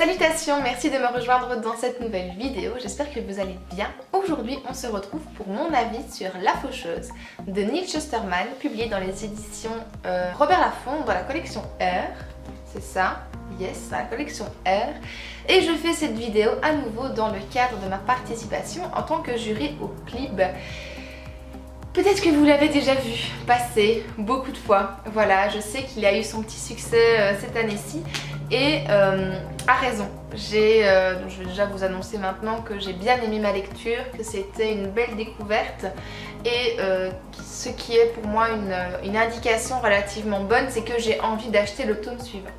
Salutations, merci de me rejoindre dans cette nouvelle vidéo, j'espère que vous allez bien. Aujourd'hui on se retrouve pour mon avis sur La Faucheuse de Neil Shusterman, publié dans les éditions Robert Laffont dans la collection R, c'est ça, yes, dans la collection R. Et je fais cette vidéo à nouveau dans le cadre de ma participation en tant que jury au PLIB. Peut-être que vous l'avez déjà vu passer beaucoup de fois, voilà, je sais qu'il a eu son petit succès cette année-ci et a raison. Je vais déjà vous annoncer maintenant que j'ai bien aimé ma lecture, que c'était une belle découverte et ce qui est pour moi une indication relativement bonne, c'est que j'ai envie d'acheter le tome suivant.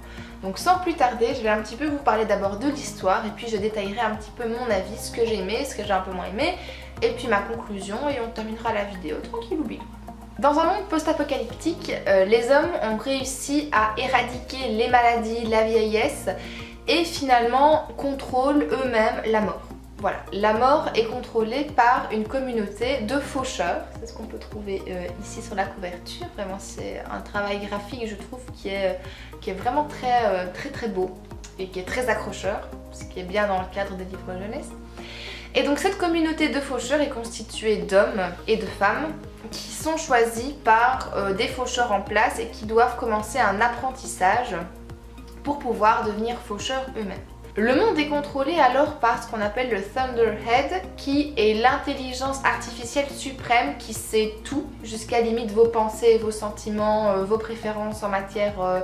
Donc sans plus tarder, je vais un petit peu vous parler d'abord de l'histoire et puis je détaillerai un petit peu mon avis, ce que j'ai aimé, ce que j'ai un peu moins aimé et puis ma conclusion et on terminera la vidéo tranquille ou bien. Dans un monde post-apocalyptique, les hommes ont réussi à éradiquer les maladies, la vieillesse et finalement contrôlent eux-mêmes la mort. Voilà, la mort est contrôlée par une communauté de faucheurs, c'est ce qu'on peut trouver ici sur la couverture. Vraiment c'est un travail graphique je trouve qui est vraiment très beau et qui est très accrocheur, ce qui est bien dans le cadre des livres jeunesse. Et donc cette communauté de faucheurs est constituée d'hommes et de femmes qui sont choisis par des faucheurs en place et qui doivent commencer un apprentissage pour pouvoir devenir faucheurs eux-mêmes. Le monde est contrôlé alors par ce qu'on appelle le Thunderhead, qui est l'intelligence artificielle suprême qui sait tout, jusqu'à limite vos pensées, vos sentiments, vos préférences en matière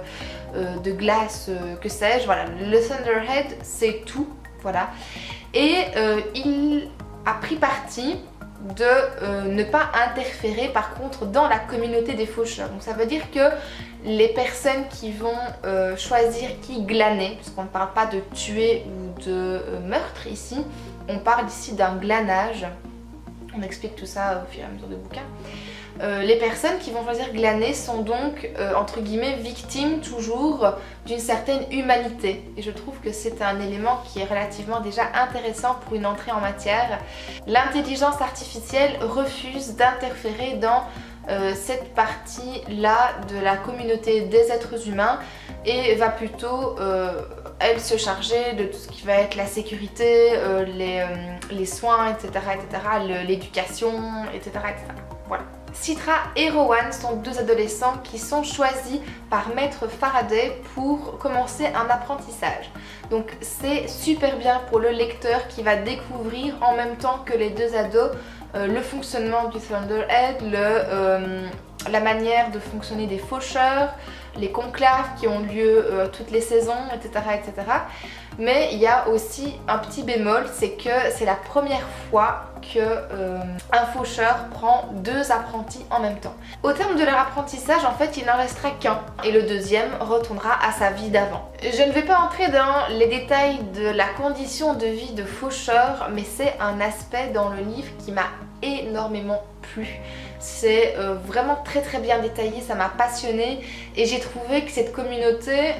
de glace, que sais-je. Voilà, le Thunderhead sait tout, voilà. Et il a pris parti de ne pas interférer par contre dans la communauté des faucheurs. Donc ça veut dire que les personnes qui vont choisir qui glaner, puisqu'on ne parle pas de tuer ou de meurtre ici, on parle ici d'un glanage, on explique tout ça au fur et à mesure du bouquin. Les personnes qui vont choisir glaner sont donc entre guillemets victimes toujours d'une certaine humanité et je trouve que c'est un élément qui est relativement déjà intéressant pour une entrée en matière. L'intelligence artificielle refuse d'interférer dans cette partie-là de la communauté des êtres humains et va plutôt elle se charger de tout ce qui va être la sécurité, les soins, etc., l'éducation, etc. Voilà. Citra et Rowan sont deux adolescents qui sont choisis par Maître Faraday pour commencer un apprentissage. Donc c'est super bien pour le lecteur qui va découvrir en même temps que les deux ados le fonctionnement du Thunderhead, la manière de fonctionner des faucheurs, les conclaves qui ont lieu toutes les saisons, etc. Mais il y a aussi un petit bémol, c'est que c'est la première fois qu'un faucheur prend deux apprentis en même temps. Au terme de leur apprentissage, en fait, il n'en restera qu'un et le deuxième retournera à sa vie d'avant. Je ne vais pas entrer dans les détails de la condition de vie de faucheur, mais c'est un aspect dans le livre qui m'a énormément plu. C'est vraiment très bien détaillé, ça m'a passionnée et j'ai trouvé que cette communauté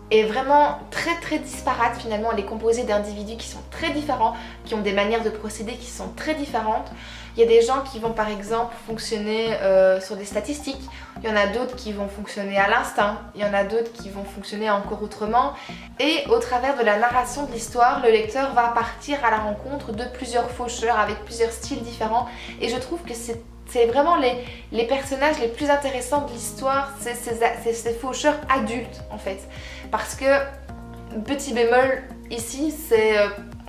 est vraiment très disparate finalement. Elle est composée d'individus qui sont très différents, qui ont des manières de procéder qui sont très différentes. Il y a des gens qui vont par exemple fonctionner sur des statistiques, il y en a d'autres qui vont fonctionner à l'instinct, il y en a d'autres qui vont fonctionner encore autrement. Et au travers de la narration de l'histoire, le lecteur va partir à la rencontre de plusieurs faucheurs avec plusieurs styles différents et je trouve que c'est vraiment les personnages les plus intéressants de l'histoire, c'est ces faucheurs adultes en fait. Parce que, petit bémol ici,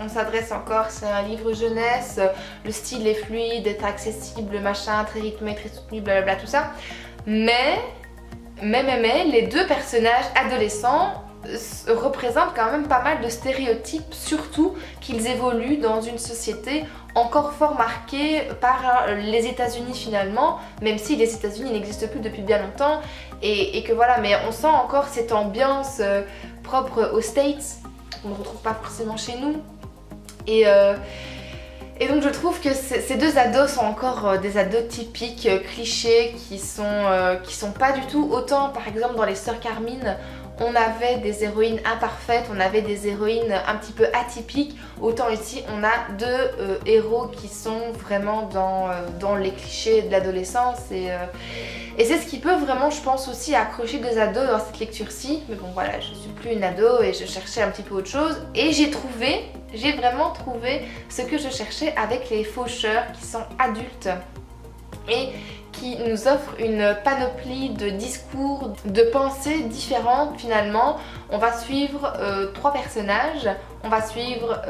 on s'adresse encore, c'est un livre jeunesse, le style est fluide, est accessible, machin, très rythmé, très soutenu, blablabla, tout ça. Mais, les deux personnages adolescents représentent quand même pas mal de stéréotypes, surtout qu'ils évoluent dans une société encore fort marquée par les États-Unis finalement, même si les États-Unis n'existent plus depuis bien longtemps et que voilà, mais on sent encore cette ambiance propre aux States qu'on ne retrouve pas forcément chez nous et donc je trouve que ces deux ados sont encore des ados typiques, clichés, qui sont pas du tout autant par exemple dans les Sœurs Carmine. on avait des héroïnes imparfaites, on avait des héroïnes un petit peu atypiques, autant ici on a deux héros qui sont vraiment dans les clichés de l'adolescence et c'est ce qui peut vraiment, je pense, aussi accrocher des ados dans cette lecture-ci. Mais bon voilà, je suis plus une ado et je cherchais un petit peu autre chose et j'ai vraiment trouvé ce que je cherchais avec les faucheurs qui sont adultes et qui nous offrent une panoplie de discours, de pensées différentes finalement. On va suivre trois personnages. On va suivre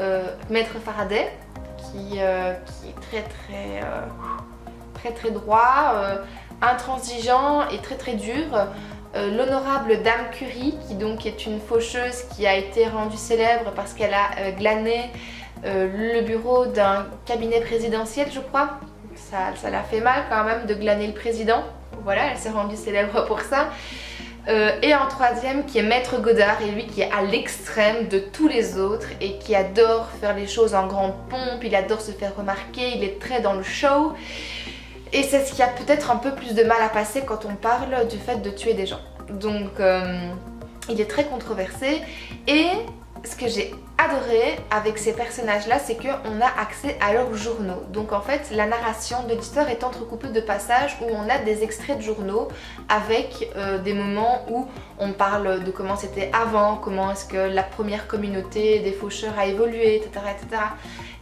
Maître Faraday qui est très droit, intransigeant et très dur. L'honorable Dame Curie qui donc est une faucheuse qui a été rendue célèbre parce qu'elle a glané le bureau d'un cabinet présidentiel, je crois. Ça l'a fait mal quand même de glaner le président. Voilà, elle s'est rendue célèbre pour ça. Et en troisième qui est Maître Godard, et lui qui est à l'extrême de tous les autres et qui adore faire les choses en grande pompe, il adore se faire remarquer, il est très dans le show. Et c'est ce qui a peut-être un peu plus de mal à passer quand on parle du fait de tuer des gens. Donc il est très controversé et ce que j'ai adoré avec ces personnages-là, c'est qu'on a accès à leurs journaux. Donc en fait, la narration de l'histoire est entrecoupée de passages où on a des extraits de journaux avec des moments où on parle de comment c'était avant, comment est-ce que la première communauté des faucheurs a évolué, etc. etc.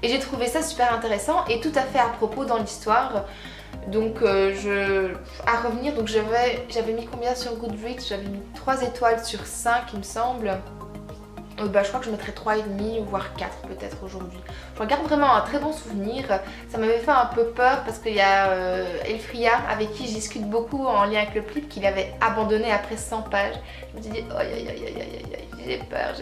Et j'ai trouvé ça super intéressant et tout à fait à propos dans l'histoire. Donc à revenir, donc j'avais mis combien sur Goodreads? J'avais mis 3 étoiles sur 5 il me semble. Je crois que je mettrais 3,5 voire 4 peut-être aujourd'hui. Je regarde vraiment un très bon souvenir. Ça m'avait fait un peu peur parce qu'il y a Elfria avec qui je discute beaucoup en lien avec le clip qu'il avait abandonné après 100 pages. Je me suis dit j'ai peur.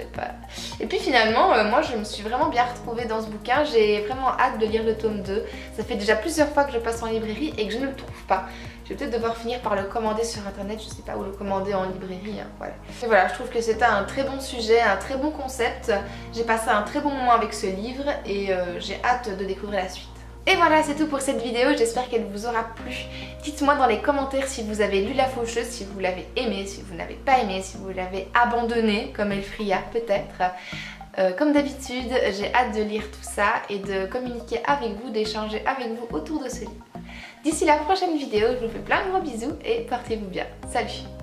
Et puis finalement moi je me suis vraiment bien retrouvée dans ce bouquin. J'ai vraiment hâte de lire le tome 2. Ça fait déjà plusieurs fois que je passe en librairie et que je ne le trouve pas. Je vais peut-être devoir finir par le commander sur internet, je sais pas, où le commander en librairie, hein, voilà. Et voilà, je trouve que c'était un très bon sujet, un très bon concept. J'ai passé un très bon moment avec ce livre et j'ai hâte de découvrir la suite. Et voilà, c'est tout pour cette vidéo, j'espère qu'elle vous aura plu. Dites-moi dans les commentaires si vous avez lu La Faucheuse, si vous l'avez aimé, si vous n'avez pas aimé, si vous l'avez abandonné, comme Elfria peut-être. Comme d'habitude, j'ai hâte de lire tout ça et de communiquer avec vous, d'échanger avec vous autour de ce livre. D'ici la prochaine vidéo, je vous fais plein de gros bisous et portez-vous bien. Salut!